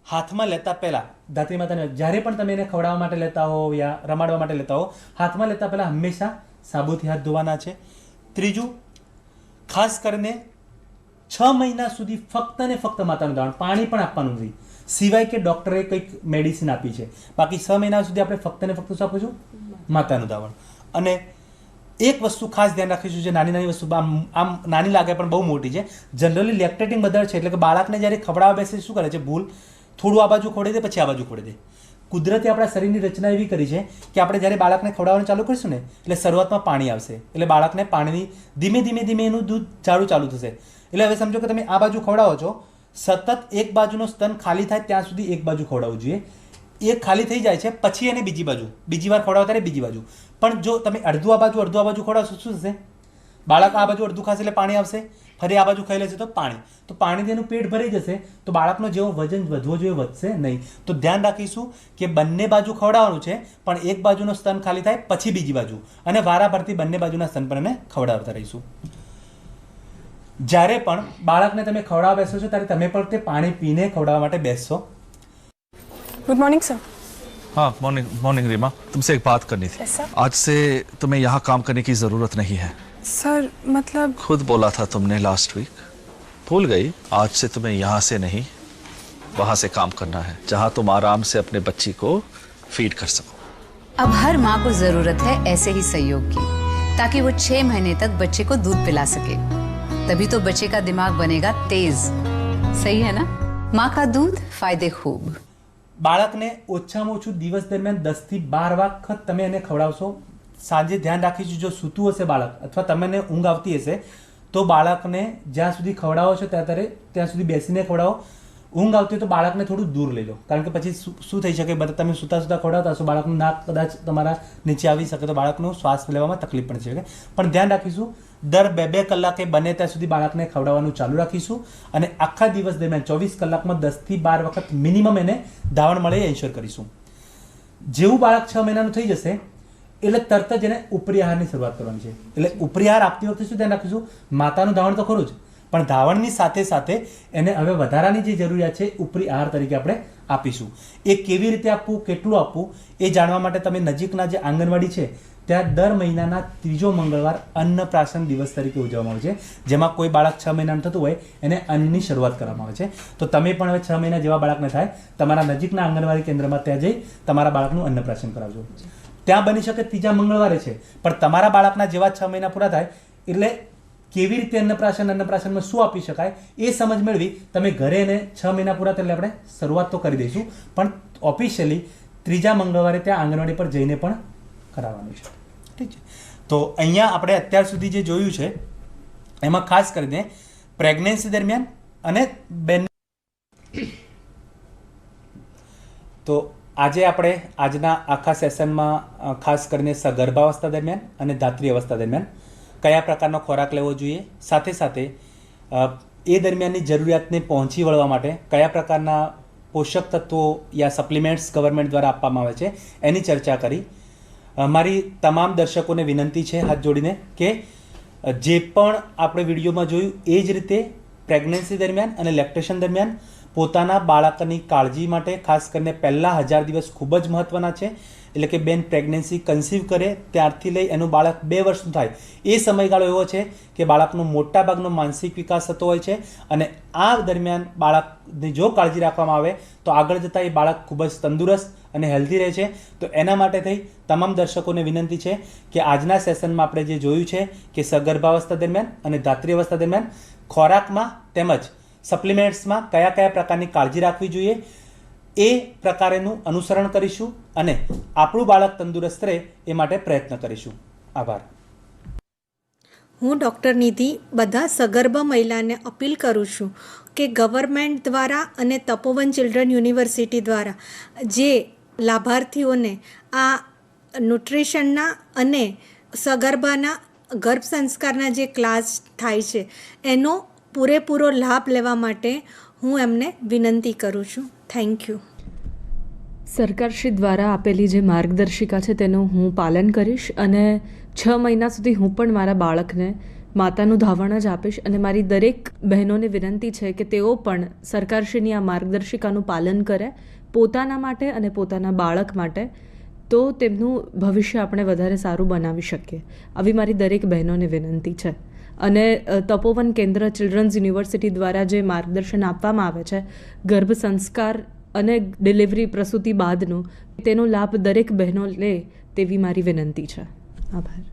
હાથમાં લેતા પહેલા, ધાત્રી માતાને જ્યારે પણ તમે એને ખવડાવવા માટે લેતા હો યા રમાડવા માટે લેતા હો, હાથમાં લેતા પહેલા હંમેશા સાબુથી હાથ ધોવાના છે. ત્રીજું, ખાસ કરીને 6 મહિના સુધી ફક્ત ને ફક્ત માતાનું ધાવણ, પાણી પણ આપવાનું નથી, સિવાય કે ડૉક્ટરે કંઈક મેડિસિન આપી છે. બાકી 6 મહિના સુધી આપણે ફક્ત ને ફક્ત શું આપું છું? માતાનું ધાવણ. અને એક વસ્તુ ખાસ ધ્યાન રાખીશું, જે નાની નાની વસ્તુ આમ નાની લાગે પણ બહુ મોટી છે. જનરલી લેક્ટેટિંગ મધર છે, એટલે કે બાળકને જ્યારે ખવડાવવા બેસે શું કરે છે ભૂલ, થોડું આ બાજુ ખવડાવી દે પછી આ બાજુ ખવડાવી દે. કુદરતી આપણા શરીરની રચના એવી કરી છે કે આપણે જ્યારે બાળકને ખવડાવવાનું ચાલુ કરીશું ને એટલે શરૂઆતમાં પાણી આવશે, એટલે બાળકને પાણીની ધીમે ધીમે ધીમે એનું દૂધ જાડું ચાલુ થશે. એટલે હવે સમજો કે તમે આ બાજુ ખવડાવો છો, સતત એક બાજુનો સ્તન ખાલી થાય ત્યાં સુધી એક બાજુ ખવડાવવું જોઈએ. એ ખાલી થઈ જાય છે પછી એને બીજી વાર ખવડાવો ત્યારે બીજી બાજુ. પણ જો તમે અડધું આ બાજુ ખવડાવશો શું થશે? બાળક આ બાજુ અડધું ખાશે એટલે પાણી આવશે, ફરી આ બાજુ ખાઈ લેશે તો પાણી, તો પાણીથી એનું પેટ ભરાઈ જશે, તો બાળકનો જેવો વજન વધવો જોઈએ વધશે નહીં. તો ધ્યાન રાખીશું કે બંને બાજુ ખવડાવવાનું છે, પણ એક બાજુનો સ્તન ખાલી થાય પછી બીજી બાજુ, અને વારાફરતી બંને બાજુના સ્તન પર એને ખવડાવતા રહીશું. જ્યારે પણ બાળકને તમે ખવડાવવા બેસો છો ત્યારે તમે પણ તે પાણી પીને ખવડાવવા માટે બેસશો. Good morning sir. हाँ मॉर्निंग रीमा, तुमसे एक बात करनी थी. आज से तुम्हें यहाँ काम करने की ज़रूरत नहीं है. सर मतलब खुद बोला था तुमने लास्ट वीक, भूल गई? आज से तुम्हें यहाँ से नहीं वहाँ से काम करना है, जहाँ तुम आराम से अपने बच्ची को फीड कर सको. अब हर माँ को जरूरत है ऐसे ही सहयोग की, ताकि वो 6 महीने तक बच्चे को दूध पिला सके. तभी तो बच्चे का दिमाग बनेगा तेज. सही है ना? माँ का दूध फायदे खूब. બાળકને ઓછામાં ઓછું દિવસ દરમિયાન 10 થી 12 વખત તમે એને ખવડાવશો. સાંજે ધ્યાન રાખીશું, જો સૂતું હશે બાળક અથવા તમને ઊંઘ આવતી હશે તો બાળકને જ્યાં સુધી ખવડાવો છો ત્યાં સુધી બેસીને ખવડાવો. ઊંઘ આવતી હોય તો બાળકને થોડું દૂર લઈ લો, કારણ કે પછી શું થઈ શકે, બધા તમે સૂતા ખવડાવતા હશો, બાળકનું નાક કદાચ તમારા નીચે આવી શકે તો બાળકનું શ્વાસ લેવામાં તકલીફ પણ છે. પણ ધ્યાન રાખીશું દર 2-2 કલાકે બને ત્યાં સુધી બાળકને ખવડાવવાનું ચાલુ રાખીશું અને આખા દિવસ દરમિયાન 24 કલાકમાં 10 થી 12 વખત મિનિમમ એને ધાવણ મળે એ એન્શ્યોર કરીશું. જેવું બાળક 6 મહિનાનું થઈ જશે એટલે તરત જ એને ઉપરી આહારની શરૂઆત કરવાની છે. એટલે ઉપરી આહાર આપતી વખતે શું ધ્યાન રાખીશું, માતાનું ધાવણ તો ખરું જ, પણ ધાવણની સાથે સાથે એને હવે વધારાની જે જરૂરિયાત છે ઉપરી આહાર તરીકે આપણે આપીશું. એ કેવી રીતે આપવું, કેટલું આપવું એ જાણવા માટે તમે નજીકના જે આંગણવાડી છે ત્યાં દર મહિનાના 3જો મંગળવાર અન્નપ્રાશન દિવસ તરીકે ઉજવવામાં આવે છે, જેમાં કોઈ બાળક 6 મહિનાનું થતું હોય એને અન્નની શરૂઆત કરવામાં આવે છે. તો તમે પણ હવે 6 મહિના જેવા બાળકને થાય તમારા નજીકના આંગણવાડી કેન્દ્રમાં ત્યાં જઈ તમારા બાળકનું અન્નપ્રાશન કરાવજો. ત્યાં બની શકે 3જા મંગળવારે છે, પણ તમારા બાળકના જેવા 6 મહિના પૂરા થાય એટલે કેવી રીતે અન્નપ્રાશનમાં શું આપી શકાય એ સમજ મેળવી તમે ઘરે એને 6 મહિના પૂરા એટલે આપણે શરૂઆત તો કરી દઈશું, પણ ઓફિશિયલી 3જા મંગળવારે ત્યાં આંગણવાડી પર જઈને પણ કરાવવાનું છે. ઠીક છે. તો અહીંયા આપણે અત્યાર સુધી જે જોયું છે એમાં ખાસ કરીને પ્રેગ્નન્સી દરમિયાન અને બેન તો આજે આપણે આજના આખા સેશનમાં ખાસ કરીને સગર્ભાવસ્થા દરમિયાન અને ધાત્રી અવસ્થા દરમિયાન કયા પ્રકારનો ખોરાક લેવો જોઈએ, સાથે સાથે એ દરમિયાનની જરૂરિયાતને પહોંચી વળવા માટે કયા પ્રકારના પોષક તત્વો યા સપ્લિમેન્ટ્સ ગવર્મેન્ટ દ્વારા આપવામાં આવે છે એની ચર્ચા કરી. મારી તમામ દર્શકોને વિનંતી છે હાથ જોડીને કે જે પણ આપણે વિડીયોમાં જોયું એ જ રીતે પ્રેગ્નન્સી દરમિયાન અને લેક્ટેશન દરમિયાન પોતાના બાળકની કાળજી માટે ખાસ કરીને પહેલા 1000 દિવસ ખૂબ જ મહત્વના છે. એટલે કે બેન પ્રેગ્નન્સી કન્સીવ કરે ત્યારથી લઈ એનું બાળક 2 વર્ષનું થાય એ સમયગાળો એવો છે કે બાળકનો મોટા ભાગનો માનસિક વિકાસ થતો હોય છે અને આ દરમિયાન બાળકની જો કાળજી રાખવામાં આવે તો આગળ જતાં એ બાળક ખૂબ જ તંદુરસ્ત અને હેલ્ધી રહે છે. તો એના માટે થઈ તમામ દર્શકોને વિનંતી છે કે આજના સેશનમાં આપણે જે જોયું છે કે સગર્ભાવસ્થા દરમિયાન અને ધાત્રી અવસ્થા દરમિયાન ખોરાકમાં તેમજ સપ્લિમેન્ટ્સમાં કયા કયા પ્રકારની કાળજી રાખવી જોઈએ એ પ્રકારેનું અનુસરણ કરીશું અને આપણું બાળક તંદુરસ્ત રહે એ માટે પ્રયત્ન કરીશું. આભાર. હું ડૉક્ટર નિધિ બધા સગર્ભા મહિલાને અપીલ કરું છું કે ગવર્મેન્ટ દ્વારા અને તપોવન ચિલ્ડ્રન યુનિવર્સિટી દ્વારા જે લાભાર્થીઓને આ ન્યુટ્રિશનના અને સગર્ભાના ગર્ભ સંસ્કારના જે ક્લાસ થાય છે એનો પૂરેપૂરો લાભ લેવા માટે હું એમને વિનંતી કરું છું. Thank you. સરકારશ્રી દ્વારા આપેલી જે માર્ગદર્શિકા છે તેનું હું પાલન કરીશ અને 6 મહિના સુધી હું પણ મારા બાળકને માતાનું ધાવણ જ આપીશ અને મારી દરેક બહેનોને વિનંતી છે કે તેઓ પણ સરકારશ્રીની આ માર્ગદર્શિકાનું પાલન કરે પોતાના માટે અને પોતાના બાળક માટે, તો તેમનું ભવિષ્ય આપણે વધારે સારું બનાવી શકીએ. આવી મારી દરેક બહેનોને વિનંતી છે. અને તપોવન કેન્દ્ર ચિલ્ડ્રન્સ યુનિવર્સિટી દ્વારા જે માર્ગદર્શન આપવામાં આવે છે ગર્ભ સંસ્કાર અને ડિલિવરી પ્રસૂતિ બાદનું, તેનો લાભ દરેક બહેનો લે તેવી મારી વિનંતી છે. આભાર.